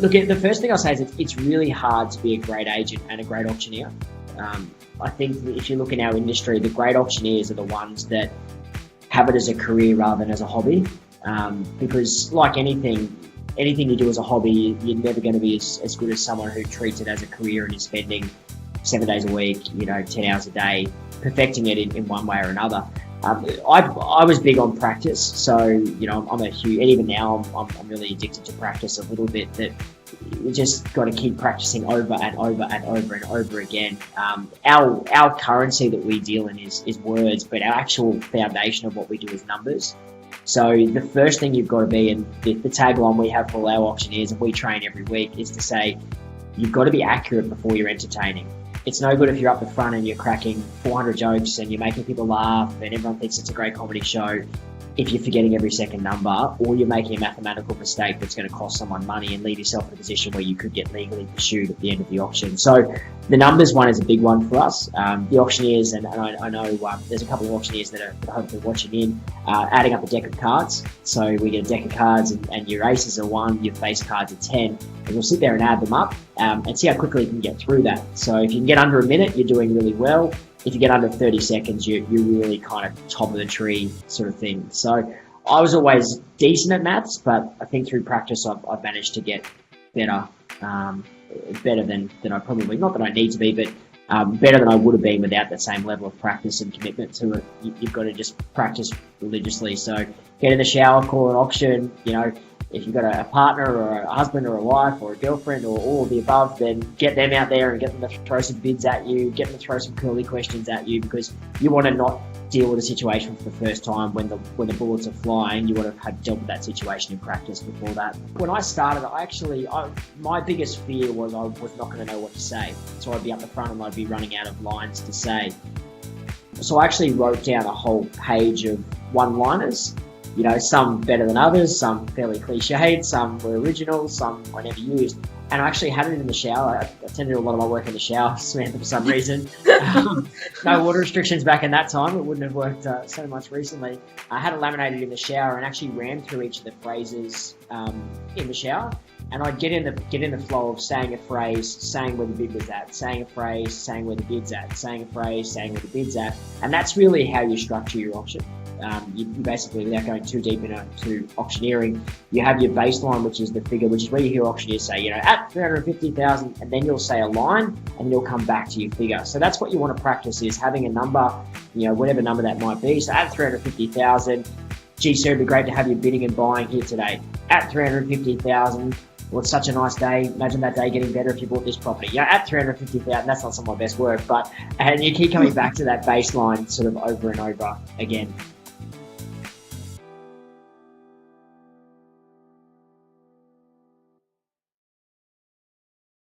Look, the first thing I'll say is it's really hard to be a great agent and a great auctioneer. I think that if you look in our industry, the great auctioneers are the ones that have it as a career rather than as a hobby. Because like anything you do as a hobby, you're never going to be as good as someone who treats it as a career and is spending 7 days a week, 10 hours a day, perfecting it in one way or another. I was big on practice, so I'm a huge, and even now I'm really addicted to practice a little bit. That you just got to keep practicing over and over and over and over again. Our currency that we deal in is words, but our actual foundation of what we do is numbers. So the first thing you've got to be, and the tagline we have for all our auctioneers, and we train every week, is to say you've got to be accurate before you're entertaining. It's no good if you're up the front and you're cracking 400 jokes and you're making people laugh and everyone thinks it's a great comedy show if you're forgetting every second number, or you're making a mathematical mistake that's going to cost someone money and leave yourself in a position where you could get legally pursued at the end of the auction. So the numbers one is a big one for us. The auctioneers, and I know there's a couple of auctioneers that are hopefully watching in, adding up a deck of cards. So we get a deck of cards and your aces are 1, your face cards are 10, and we'll sit there and add them up and see how quickly you can get through that. So if you can get under a minute, you're doing really well. If you get under 30 seconds, you're really kind of top of the tree sort of thing. So I was always decent at maths, but I think through practice I've managed to get better, better than I probably, not that I need to be, but better than I would have been without that same level of practice and commitment to it. You've got to just practice religiously. So get in the shower, call an auction, if you've got a partner or a husband or a wife or a girlfriend or all of the above, then get them out there and get them to throw some bids at you, get them to throw some curly questions at you, because you want to not deal with a situation for the first time when the bullets are flying. You want to have dealt with that situation in practice before that. When I started, my biggest fear was I was not going to know what to say. So I'd be up the front and I'd be running out of lines to say. So I actually wrote down a whole page of one-liners. Some better than others, some fairly cliched, some were original, some I never used. And I actually had it in the shower. I tend to do a lot of my work in the shower, Samantha, for some reason. No water restrictions back in that time. It wouldn't have worked so much recently. I had it laminated in the shower and actually ran through each of the phrases in the shower. And I'd get in the flow of saying a phrase, saying where the bid was at, saying a phrase, saying where the bid's at, saying a phrase, saying where the bid's at. And that's really how you structure your auction. You basically, without going too deep into auctioneering, you have your baseline, which is the figure, which is where you hear auctioneers say, at 350,000, and then you'll say a line, and you'll come back to your figure. So that's what you want to practice, is having a number, whatever number that might be. So at 350,000, gee, sir, it'd be great to have you bidding and buying here today. At 350,000, well, it's such a nice day. Imagine that day getting better if you bought this property. At 350,000, that's not some of my best work, and you keep coming back to that baseline sort of over and over again.